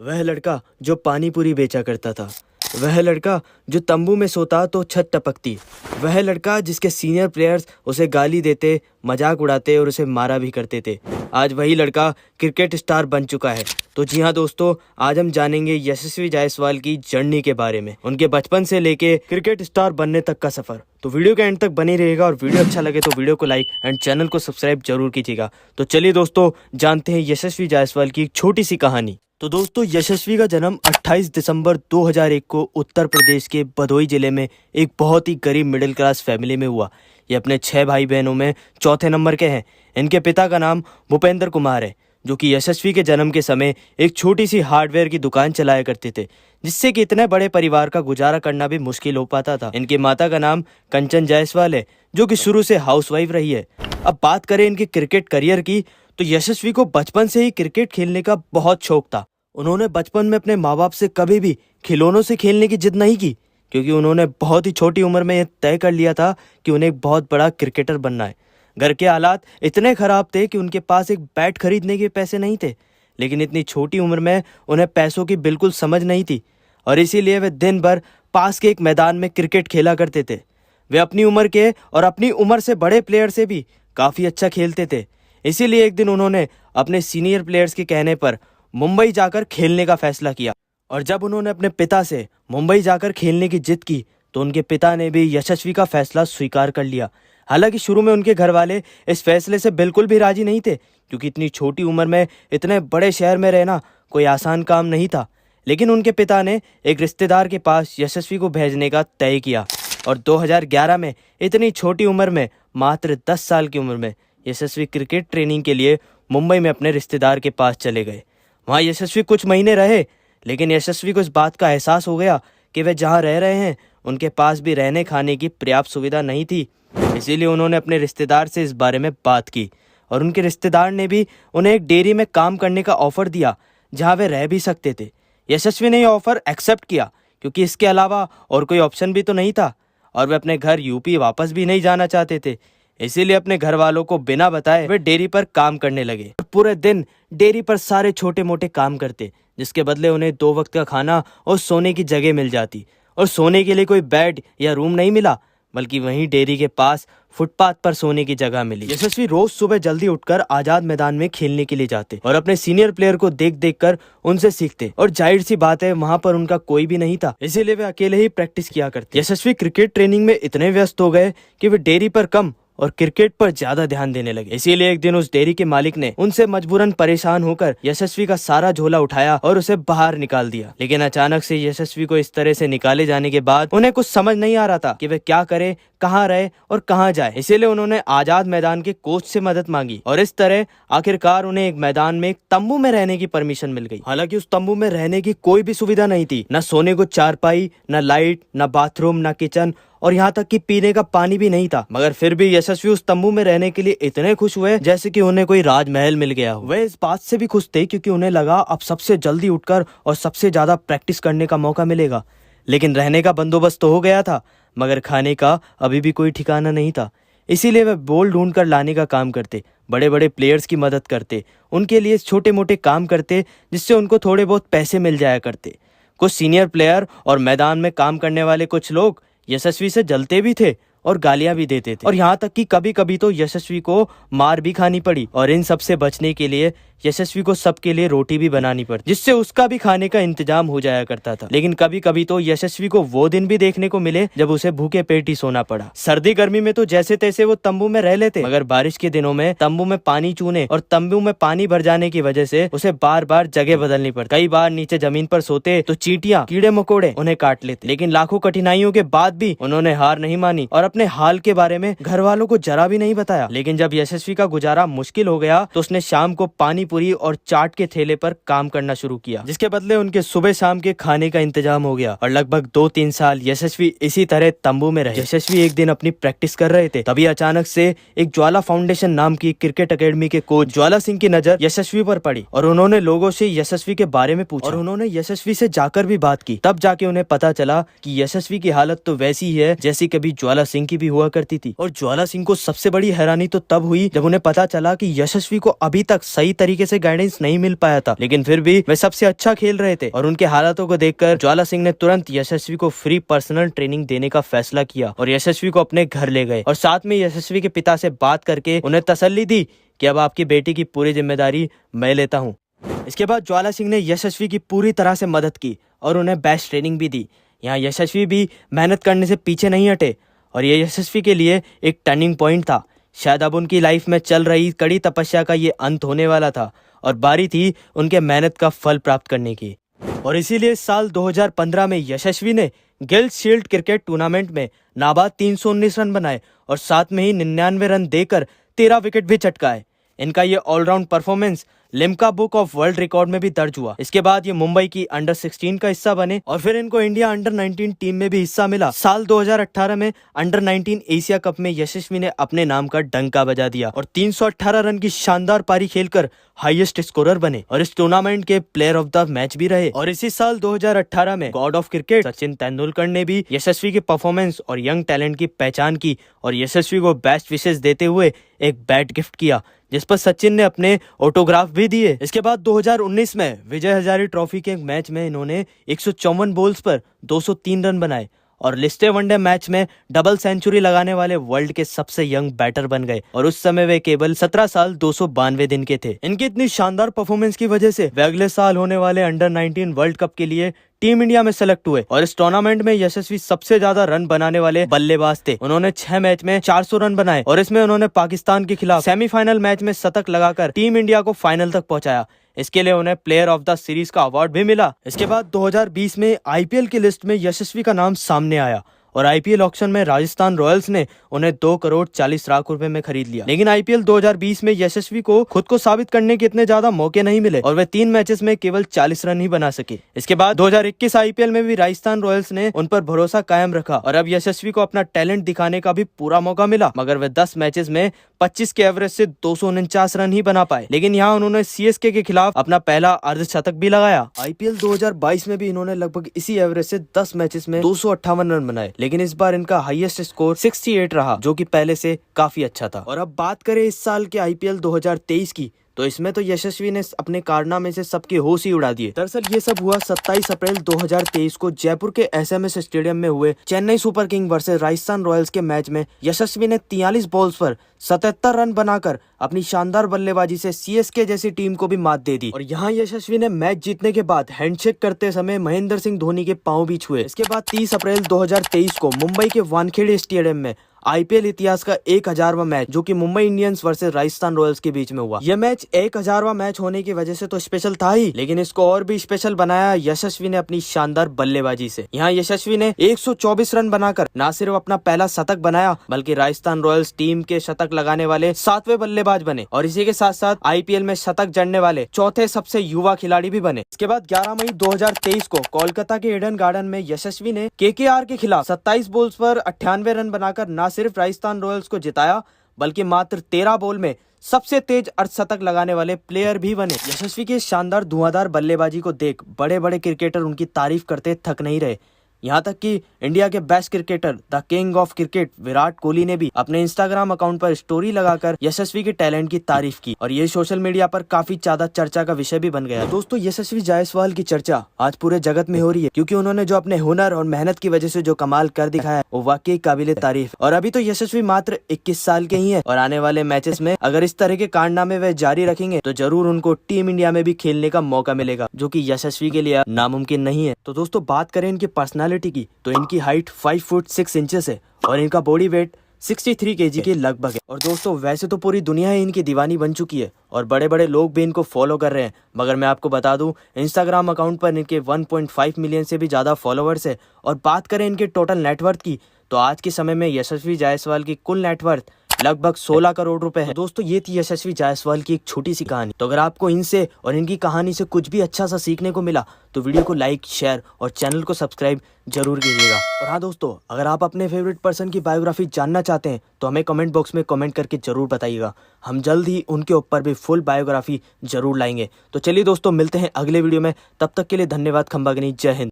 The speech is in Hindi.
वह लड़का जो पानी पूरी बेचा करता था, वह लड़का जो तंबू में सोता तो छत टपकती, वह लड़का जिसके सीनियर प्लेयर्स उसे गाली देते, मजाक उड़ाते और उसे मारा भी करते थे, आज वही लड़का क्रिकेट स्टार बन चुका है। तो जी हाँ दोस्तों, आज हम जानेंगे यशस्वी जायसवाल की जर्नी के बारे में, उनके बचपन से लेके क्रिकेट स्टार बनने तक का सफर। तो वीडियो के एंड तक बनी रहेगा और वीडियो अच्छा लगे तो वीडियो को लाइक एंड चैनल को सब्सक्राइब जरूर कीजिएगा। तो चलिए दोस्तों, जानते हैं यशस्वी जायसवाल की एक छोटी सी कहानी। तो दोस्तों, यशस्वी का जन्म 28 दिसंबर 2001 को उत्तर प्रदेश के भदोही जिले में एक बहुत ही गरीब मिडिल क्लास फैमिली में हुआ। ये अपने 6 भाई बहनों में चौथे नंबर के हैं। इनके पिता का नाम भूपेंद्र कुमार है, जो कि यशस्वी के जन्म के समय एक छोटी सी हार्डवेयर की दुकान चलाया करते थे, जिससे कि इतने बड़े परिवार का गुजारा करना भी मुश्किल हो पाता था। इनकी माता का नाम कंचन जायसवाल है, जो कि शुरू से हाउसवाइफ रही है। अब बात करें इनके क्रिकेट करियर की, तो यशस्वी को बचपन से ही क्रिकेट खेलने का बहुत शौक था। उन्होंने बचपन में अपने माँ बाप से कभी भी खिलौनों से खेलने की जिद नहीं की, क्योंकि उन्होंने बहुत ही छोटी उम्र में यह तय कर लिया था कि उन्हें एक बहुत बड़ा क्रिकेटर बनना है। घर के हालात इतने खराब थे कि उनके पास एक बैट खरीदने के पैसे नहीं थे, लेकिन इतनी छोटी उम्र में उन्हें पैसों की बिल्कुल समझ नहीं थी और इसीलिए वे दिन भर पास के एक मैदान में क्रिकेट खेला करते थे। वे अपनी उम्र के और अपनी उम्र से बड़े प्लेयर से भी काफ़ी अच्छा खेलते थे। इसीलिए एक दिन उन्होंने अपने सीनियर प्लेयर्स के कहने पर मुंबई जाकर खेलने का फैसला किया और जब उन्होंने अपने पिता से मुंबई जाकर खेलने की जिद की तो उनके पिता ने भी यशस्वी का फैसला स्वीकार कर लिया। हालांकि शुरू में उनके घर वाले इस फैसले से बिल्कुल भी राजी नहीं थे, क्योंकि इतनी छोटी उम्र में इतने बड़े शहर में रहना कोई आसान काम नहीं था। लेकिन उनके पिता ने एक रिश्तेदार के पास यशस्वी को भेजने का तय किया और 2011 में इतनी छोटी उम्र में, मात्र 10 साल की उम्र में, यशस्वी क्रिकेट ट्रेनिंग के लिए मुंबई में अपने रिश्तेदार के पास चले गए। वहाँ यशस्वी कुछ महीने रहे, लेकिन यशस्वी को इस बात का एहसास हो गया कि वे जहाँ रह रहे हैं उनके पास भी रहने खाने की पर्याप्त सुविधा नहीं थी। इसीलिए उन्होंने अपने रिश्तेदार से इस बारे में बात की और उनके रिश्तेदार ने भी उन्हें एक डेयरी में काम करने का ऑफर दिया, जहाँ वे रह भी सकते थे। यशस्वी ने यह ऑफर एक्सेप्ट किया, क्योंकि इसके अलावा और कोई ऑप्शन भी तो नहीं था और वे अपने घर यूपी वापस भी नहीं जाना चाहते थे। इसीलिए अपने घर वालों को बिना बताए वे डेयरी पर काम करने लगे। पूरे दिन डेयरी पर सारे छोटे मोटे काम करते, जिसके बदले उन्हें 2 वक्त का खाना और सोने की जगह मिल जाती। और सोने के लिए कोई बेड या रूम नहीं मिला, बल्कि वहीं डेयरी के पास फुटपाथ पर सोने की जगह मिली। यशस्वी रोज सुबह जल्दी उठकर आजाद मैदान में खेलने के लिए जाते और अपने सीनियर प्लेयर को देख देख कर उनसे सीखते। और जाहिर सी बात है, वहाँ पर उनका कोई भी नहीं था, इसीलिए वे अकेले ही प्रैक्टिस किया करते। यशस्वी क्रिकेट ट्रेनिंग में इतने व्यस्त हो गए कि वे डेयरी पर कम और क्रिकेट पर ज्यादा ध्यान देने लगे। इसीलिए एक दिन उस डेयरी के मालिक ने उनसे मजबूरन परेशान होकर यशस्वी का सारा झोला उठाया और उसे बाहर निकाल दिया। लेकिन अचानक से यशस्वी को इस तरह से निकाले जाने के बाद उन्हें कुछ समझ नहीं आ रहा था कि वे क्या करे, कहाँ रहे और कहाँ जाए। इसीलिए उन्होंने आजाद मैदान के कोच से मदद मांगी और इस तरह आखिरकार उन्हें एक मैदान में एक तंबू में रहने की परमिशन मिल गई। हालांकि उस तंबू में रहने की कोई भी सुविधा नहीं थी, न सोने को चारपाई, न लाइट, न बाथरूम, न किचन और यहाँ तक कि पीने का पानी भी नहीं था। मगर फिर भी यशस्वी उस तंबू में रहने के लिए इतने खुश हुए जैसे कि उन्हें कोई राजमहल मिल गया हो। वे इस बात से भी खुश थे क्योंकि उन्हें लगा अब सबसे जल्दी उठकर और सबसे ज्यादा प्रैक्टिस करने का मौका मिलेगा। लेकिन रहने का बंदोबस्त तो हो गया था, मगर खाने का अभी भी कोई ठिकाना नहीं था। इसीलिए वे बोल ढूंढ कर लाने का काम करते, बड़े बड़े प्लेयर्स की मदद करते, उनके लिए छोटे मोटे काम करते, जिससे उनको थोड़े बहुत पैसे मिल जाया करते। कुछ सीनियर प्लेयर और मैदान में काम करने वाले कुछ लोग यशस्वी से जलते भी थे और गालियां भी देते थे और यहाँ तक कि कभी कभी तो यशस्वी को मार भी खानी पड़ी। और इन सब से बचने के लिए यशस्वी को सबके लिए रोटी भी बनानी पड़ती, जिससे उसका भी खाने का इंतजाम हो जाया करता था। लेकिन कभी कभी तो यशस्वी को वो दिन भी देखने को मिले जब उसे भूखे पेट ही सोना पड़ा। सर्दी गर्मी में तो जैसे तैसे वो तंबू में रह लेते, मगर बारिश के दिनों में तंबू में पानी चूने और तंबू में पानी भर जाने की वजह से उसे बार बार जगह बदलनी पड़ती। कई बार नीचे जमीन पर सोते तो चींटियां, कीड़े मकोड़े उन्हें काट लेते। लेकिन लाखों कठिनाइयों के बाद भी उन्होंने हार नहीं मानी और अपने हाल के बारे में घर वालों को जरा भी नहीं बताया। लेकिन जब यशस्वी का गुजारा मुश्किल हो गया तो उसने शाम को पानी पूरी और चाट के ठेले पर काम करना शुरू किया, जिसके बदले उनके सुबह शाम के खाने का इंतजाम हो गया। और लगभग 2-3 साल यशस्वी इसी तरह तंबू में रहे। यशस्वी एक दिन अपनी प्रैक्टिस कर रहे थे, तभी अचानक से एक ज्वाला फाउंडेशन नाम की क्रिकेट एकेडमी के कोच ज्वाला सिंह की नजर यशस्वी पर पड़ी और उन्होंने लोगों से यशस्वी के बारे में पूछा और उन्होंने यशस्वी से जाकर भी बात की। तब जाके उन्हें पता चला कि यशस्वी की हालत तो वैसी ही है जैसी कभी ज्वाला सिंह की भी हुआ करती थी। और ज्वाला सिंह को सबसे बड़ी हैरानी तो तब हुई जब उन्हें पता चला कि यशस्वी को अभी तक सही तरीके तरीके से गाइडेंस नहीं मिल पाया था, लेकिन फिर भी वे सबसे अच्छा खेल रहे थे और उनके हालातों को देखकर ज्वाला सिंह ने तुरंत यशस्वी को फ्री पर्सनल ट्रेनिंग देने का फैसला किया और यशस्वी को अपने घर ले गए और साथ में यशस्वी के पिता से बात करके उन्हें तसल्ली दी कि अब आपकी बेटी की पूरी जिम्मेदारी मैं लेता हूँ। इसके बाद ज्वाला सिंह ने यशस्वी की पूरी तरह से मदद की और उन्हें बेस्ट ट्रेनिंग भी दी। यहाँ यशस्वी भी मेहनत करने से पीछे नहीं हटे और ये यशस्वी के लिए एक टर्निंग पॉइंट था। शायद अब उनकी लाइफ में चल रही कड़ी तपस्या का ये अंत होने वाला था और बारी थी उनके मेहनत का फल प्राप्त करने की। और इसीलिए साल 2015 में यशस्वी ने गिल्ड शील्ड क्रिकेट टूर्नामेंट में नाबाद 319 रन बनाए और साथ में ही 99 रन देकर 13 विकेट भी चटकाए। इनका ये all round performance Limca book of world record में भी दर्ज हुआ। इसके बाद ये मुंबई की अंडर 16 का हिस्सा बने और फिर इनको इंडिया अंडर 19 टीम में भी हिस्सा मिला। साल 2018 में अंडर 19 एशिया कप में यशस्वी ने अपने नाम का डंका बजा दिया और 318 रन की शानदार पारी खेलकर हाईएस्ट स्कोरर बने और इस टूर्नामेंट के प्लेयर ऑफ द मैच भी रहे। और इसी साल 2018 में God of cricket Sachin Tendulkar ने भी यशस्वी के परफॉर्मेंस और यंग टैलेंट की पहचान की और यशस्वी को बेस्ट विशेष देते हुए एक बैट गिफ्ट किया, जिस पर सचिन ने अपने ऑटोग्राफ भी दिए। इसके बाद 2019 में विजय हजारे ट्रॉफी के एक मैच में इन्होंने 154 बॉल्स पर 203 रन बनाए और लिस्टे वनडे मैच में डबल सेंचुरी लगाने वाले वर्ल्ड के सबसे यंग बैटर बन गए और उस समय वे केवल 17 साल 292 दिन के थे। इनकी इतनी शानदार परफॉर्मेंस की वजह से वे अगले साल होने वाले अंडर 19 वर्ल्ड कप के लिए टीम इंडिया में सेलेक्ट हुए और इस टूर्नामेंट में यशस्वी सबसे ज्यादा रन बनाने वाले बल्लेबाज थे। उन्होंने 6 मैच में 400 रन बनाए और इसमें उन्होंने पाकिस्तान के खिलाफ सेमीफाइनल मैच में शतक लगाकर टीम इंडिया को फाइनल तक पहुंचाया। इसके लिए उन्हें प्लेयर ऑफ द सीरीज का अवार्ड भी मिला। इसके बाद 2020 में आईपीएल की लिस्ट में यशस्वी का नाम सामने आया और आईपीएल ऑक्शन में राजस्थान रॉयल्स ने उन्हें 2 करोड़ 40 लाख रुपए में खरीद लिया। लेकिन आईपीएल 2020 में यशस्वी को खुद को साबित करने के इतने ज्यादा मौके नहीं मिले और वे 3 मैचेस में केवल 40 रन ही बना सके। इसके बाद 2021 आईपीएल में भी राजस्थान रॉयल्स ने उन पर भरोसा कायम रखा और अब यशस्वी को अपना टैलेंट दिखाने का भी पूरा मौका मिला, मगर वे 10 मैचेस में 25 के एवरेज से 249 रन ही बना पाए। लेकिन यहाँ उन्होंने सीएसके के खिलाफ अपना पहला अर्धशतक भी लगाया। आईपीएल 2022 में भी इन्होंने लगभग इसी एवरेज से 10 मैचेस में 258 रन बनाए, लेकिन इस बार इनका हाईएस्ट स्कोर 68 रहा, जो कि पहले से काफी अच्छा था। और अब बात करें इस साल के आईपीएल 2023 की, तो इसमें तो यशस्वी ने अपने कारनामे से सबके होश ही उड़ा दिए। दरअसल ये सब हुआ 27 अप्रैल 2023 को जयपुर के एसएमएस स्टेडियम में हुए Chennai super king versus Rajasthan Royals के मैच में यशस्वी ने 43 बॉल्स पर 77 रन बनाकर अपनी शानदार बल्लेबाजी से सीएसके जैसी टीम को भी मात दे दी। और यहाँ यशस्वी ने मैच जीतने के बाद हैंडशेक करते समय महेंद्र सिंह धोनी के पांव भी छुए। इसके बाद 30 अप्रैल 2023 को मुंबई के वानखेड़े स्टेडियम में आईपीएल इतिहास का 1000वां मैच, जो कि Mumbai Indians versus Rajasthan Royals के बीच में हुआ। यह मैच 1000वां मैच होने की वजह से तो स्पेशल था ही, लेकिन इसको और भी स्पेशल बनाया यशस्वी ने अपनी शानदार बल्लेबाजी से। यहाँ यशस्वी ने 124 रन बनाकर न सिर्फ अपना पहला शतक बनाया, बल्कि राजस्थान रॉयल्स टीम के शतक लगाने वाले 7वें बल्लेबाज बने और इसी के साथ साथ आईपीएल में शतक जड़ने वाले 4थे सबसे युवा खिलाड़ी भी बने। इसके बाद 11 मई 2023 को कोलकाता के ईडन गार्डन में यशस्वी ने केकेआर के खिलाफ 27 बॉल्स पर 98 रन बनाकर न सिर्फ राजस्थान रॉयल्स को जिताया, बल्कि मात्र 13 बॉल में सबसे तेज अर्धशतक लगाने वाले प्लेयर भी बने। यशस्वी के शानदार धुआंधार बल्लेबाजी को देख बड़े बड़े क्रिकेटर उनकी तारीफ करते थक नहीं रहे। यहाँ तक कि इंडिया के best cricketer the king of cricket Virat Kohli ने भी अपने इंस्टाग्राम अकाउंट पर स्टोरी लगाकर यशस्वी के टैलेंट की तारीफ की और ये सोशल मीडिया पर काफी ज्यादा चर्चा का विषय भी बन गया। दोस्तों, यशस्वी जायसवाल की चर्चा आज पूरे जगत में हो रही है, क्योंकि उन्होंने जो अपने हुनर और मेहनत की वजह से जो कमाल कर दिखाया है वो वाकई काबिले तारीफ। और अभी तो यशस्वी मात्र 21 साल के ही है और आने वाले मैचेस में अगर इस तरह के कारनामे वे जारी रखेंगे तो जरूर उनको टीम इंडिया में भी खेलने का मौका मिलेगा, जो कि यशस्वी के लिए नामुमकिन नहीं है। तो दोस्तों, बात करें इनकी पर्सनालिटी की, तो इनकी हाइट 5 फुट 6 इंचेस है और इनका बॉडी वेट 63 kg के लगभग है। और दोस्तों, वैसे तो पूरी दुनिया ही इनकी दीवानी बन चुकी है और बड़े बड़े लोग भी इनको फॉलो कर रहे हैं, मगर मैं आपको बता दूं इंस्टाग्राम अकाउंट पर इनके 1.5 मिलियन से भी ज्यादा फॉलोअर्स है। और बात करें इनके टोटल नेटवर्थ की, तो आज के समय में यशस्वी जायसवाल की कुल नेटवर्थ लगभग 16 करोड़ रुपए है। दोस्तों, ये थी यशस्वी जायसवाल की एक छोटी सी कहानी। तो अगर आपको इनसे और इनकी कहानी से कुछ भी अच्छा सा सीखने को मिला तो वीडियो को लाइक, शेयर और चैनल को सब्सक्राइब जरूर कीजिएगा। और हाँ दोस्तों, अगर आप अपने फेवरेट पर्सन की बायोग्राफी जानना चाहते हैं तो हमें कमेंट बॉक्स में कमेंट करके जरूर बताइएगा। हम जल्द ही उनके ऊपर भी फुल बायोग्राफी जरूर लाएंगे। तो चलिए दोस्तों, मिलते हैं अगले वीडियो में। तब तक के लिए धन्यवाद। खंबागनी, जय हिंद।